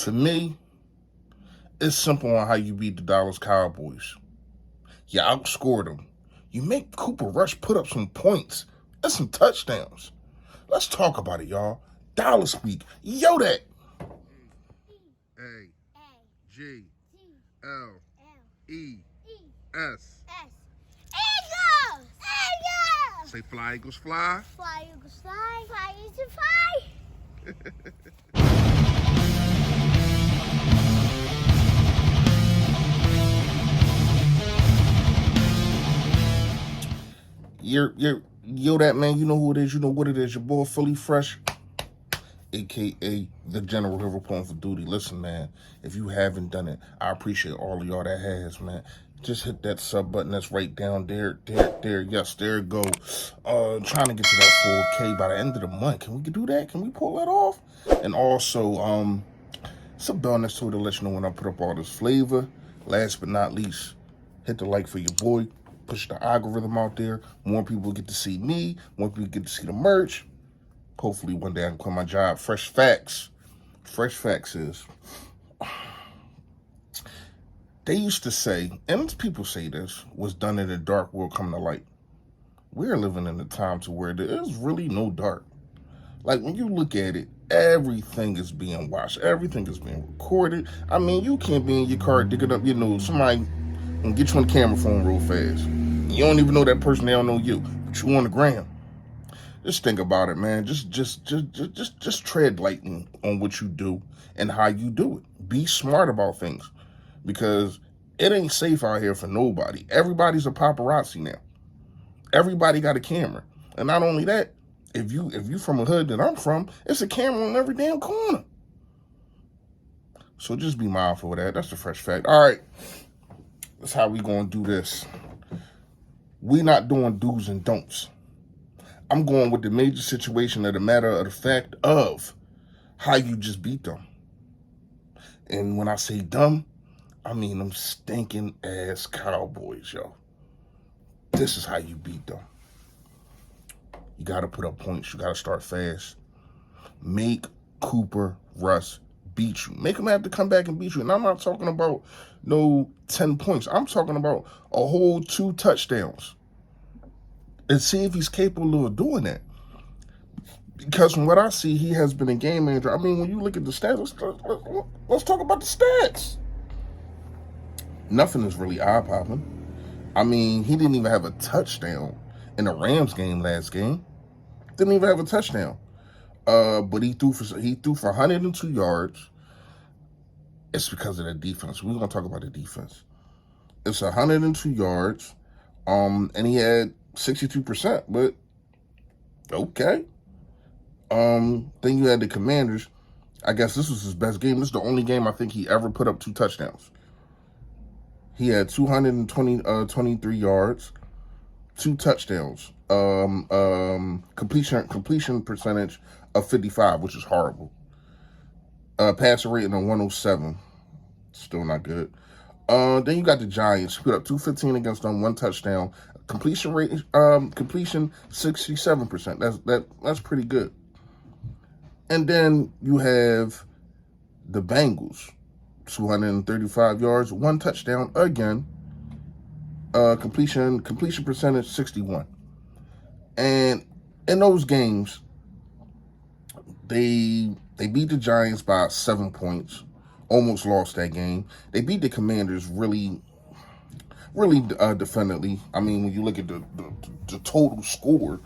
To me, it's simple on how you beat the Dallas Cowboys. You outscored them. You make Cooper Rush put up some points and some touchdowns. Let's talk about it, y'all. Dallas week. Yo, that. A-G-L-E-S. Eagles! Eagles! Say fly, Eagles, fly. Fly, Eagles, fly. Fly, Eagles, fly. Yo, that man, you know who it is, you know what it is, your boy Fully Fresh, aka the General here reporting for duty. Listen, man, if you haven't done it, I appreciate all of y'all that has, man. Just hit that sub button that's right down there. Yes, there it go. Trying to get to that 4K by the end of the month. Can we do that? Can we pull that off? And also, it's a bell next to it to let you know when I put up all this flavor. Last but not least, hit the like for your boy. Push the algorithm out there. More people get to see me. More people get to see the merch. Hopefully one day I can quit my job. Fresh facts. Fresh facts is, they used to say, and people say this, was done in the dark will come to light. We're living in a time to where there is really no dark. Like, when you look at it, everything is being watched. Everything is being recorded. I mean, you can't be in your car digging up your nose. Somebody and get you on the camera phone real fast. You don't even know that person, they don't know you, but you on the gram. Just think about it, man. Just tread lightly on what you do and how you do it. Be smart about things, because it ain't safe out here for nobody. Everybody's a paparazzi now. Everybody got a camera. And not only that, if you from a hood that I'm from, it's a camera on every damn corner. So just be mindful of that. That's the fresh fact. All right. That's how we gonna do this. We not doing do's and don'ts. I'm going with the major situation of the matter of the fact of how you just beat them. And when I say dumb, I mean them stinking ass Cowboys, yo. This is how you beat them. You gotta put up points. You gotta start fast. Make Cooper Rush beat you. Make him have to come back and beat you. And I'm not talking about no 10 points. I'm talking about a whole 2 touchdowns. And see if he's capable of doing that. Because from what I see, he has been a game manager. I mean, when you look at the stats, let's talk about the stats. Nothing is really eye-popping. I mean, he didn't even have a touchdown in the Rams game last game. Didn't even have a touchdown. But he threw for 102 yards. It's because of the defense. We're going to talk about the defense. It's 102 yards. And he had 62%, but okay. Then you had the Commanders. I guess this was his best game. This is the only game I think he ever put up 2 touchdowns. He had 23 yards, 2 touchdowns. Completion percentage of 55, which is horrible. Passer rating of 107, still not good. Then you got the Giants, put up 215 against them, 1 touchdown. Completion rate, completion 67%. That's pretty good. And then you have the Bengals, 235 yards, 1 touchdown again. Completion percentage 61. And in those games, they beat the Giants by 7 points. Almost lost that game. They beat the Commanders really definitively. I mean, when you look at the total score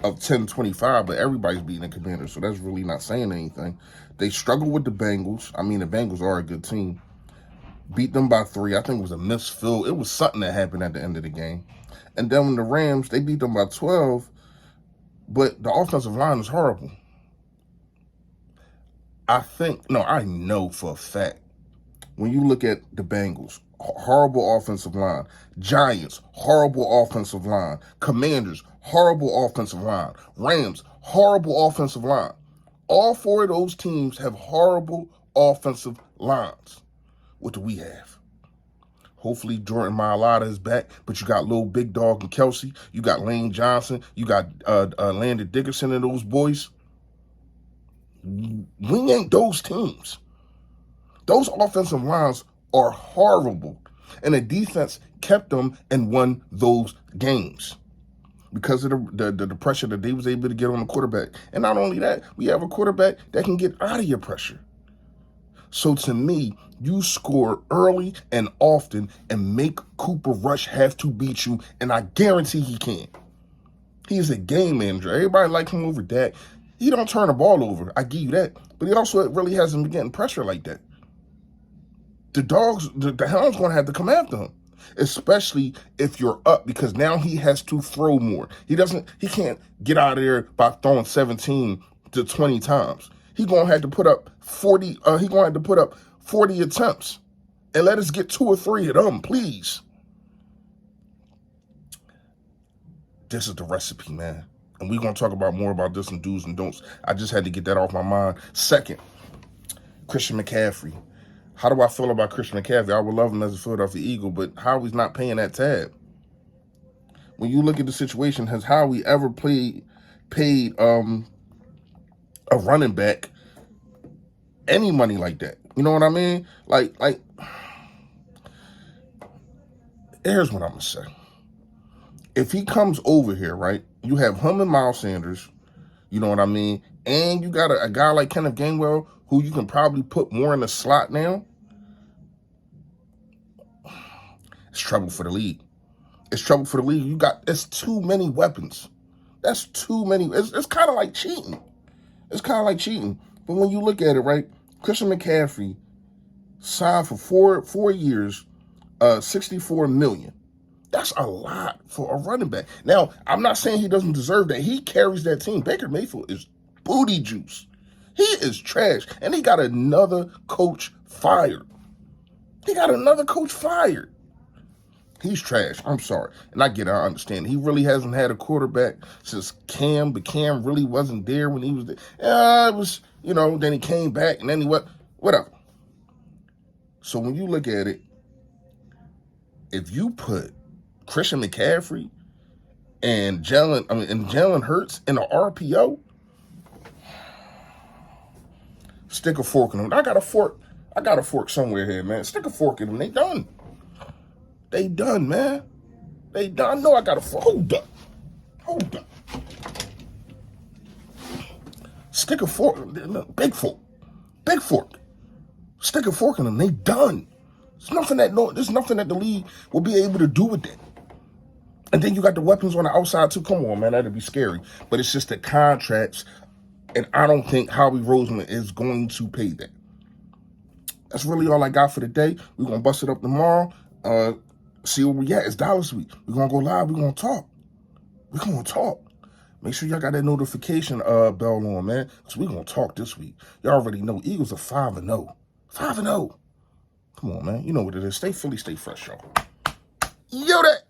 of 10-25, but everybody's beating the Commanders, so that's really not saying anything. They struggled with the Bengals. I mean, the Bengals are a good team. Beat them by 3. I think it was a missed field. It was something that happened at the end of the game. And then when the Rams, they beat them by 12, but the offensive line is horrible. I know for a fact, when you look at the Bengals, horrible offensive line. Giants, horrible offensive line. Commanders, horrible offensive line. Rams, horrible offensive line. All 4 of those teams have horrible offensive lines. What do we have? Hopefully Jordan Mailata is back, but you got Lil Big Dog and Kelsey. You got Lane Johnson. You got Landon Dickerson and those boys. We ain't those teams. Those offensive lines are horrible. And the defense kept them and won those games because of the pressure that they was able to get on the quarterback. And not only that, we have a quarterback that can get out of your pressure. So to me, you score early and often and make Cooper Rush have to beat you, and I guarantee he can. He's a game manager. Everybody likes him over Dak. He don't turn the ball over. I give you that. But he also really hasn't been getting pressure like that. The Hounds going to have to come after him, especially if you're up, because now he has to throw more. He can't get out of there by throwing 17 to 20 times. He's going to have to put up 40. He's going to have to put up 40 attempts, and let us get 2 or 3 of them, please. This is the recipe, man. And we're going to talk about more about this in do's and don'ts. I just had to get that off my mind. Second, Christian McCaffrey. How do I feel about Christian McCaffrey? I would love him as a Philadelphia Eagle, but Howie's not paying that tab. When you look at the situation, has Howie ever paid a running back any money like that? You know what I mean? Like, here's what I'm going to say. If he comes over here, right, you have him and Miles Sanders, you know what I mean? And you got a guy like Kenneth Gainwell, who you can probably put more in the slot now. It's trouble for the league. It's trouble for the league. It's too many weapons. That's too many. It's kind of like cheating. It's kind of like cheating. But when you look at it, right, Christian McCaffrey signed for four years, $64 million. That's a lot for a running back. Now, I'm not saying he doesn't deserve that. He carries that team. Baker Mayfield is booty juice. He is trash. And he got another coach fired. He's trash. I'm sorry. And I get it. I understand. He really hasn't had a quarterback since Cam, but Cam really wasn't there when he was there. It was, then he came back and then he whatever. So when you look at it, if you put Christian McCaffrey and Jalen Hurts in an RPO, stick a fork in them. I got a fork somewhere here, man. Stick a fork in them. They done. Man. They done. No, I got a fork. Hold up. Stick a fork. Big fork. Stick a fork in them. They done. There's nothing that the league will be able to do with that. And then you got the weapons on the outside too. Come on, man, that'd be scary. But it's just the contracts, and I don't think Howie Roseman is going to pay that. That's really all I got for today. We're gonna bust it up tomorrow. See where we at. It's Dallas week. We're gonna go live. We're gonna talk. Make sure y'all got that notification bell on, man. Because we're gonna talk this week. Y'all already know Eagles are 5-0. 5-0. Come on, man. You know what it is. Stay Philly, stay fresh, y'all. Yo, that.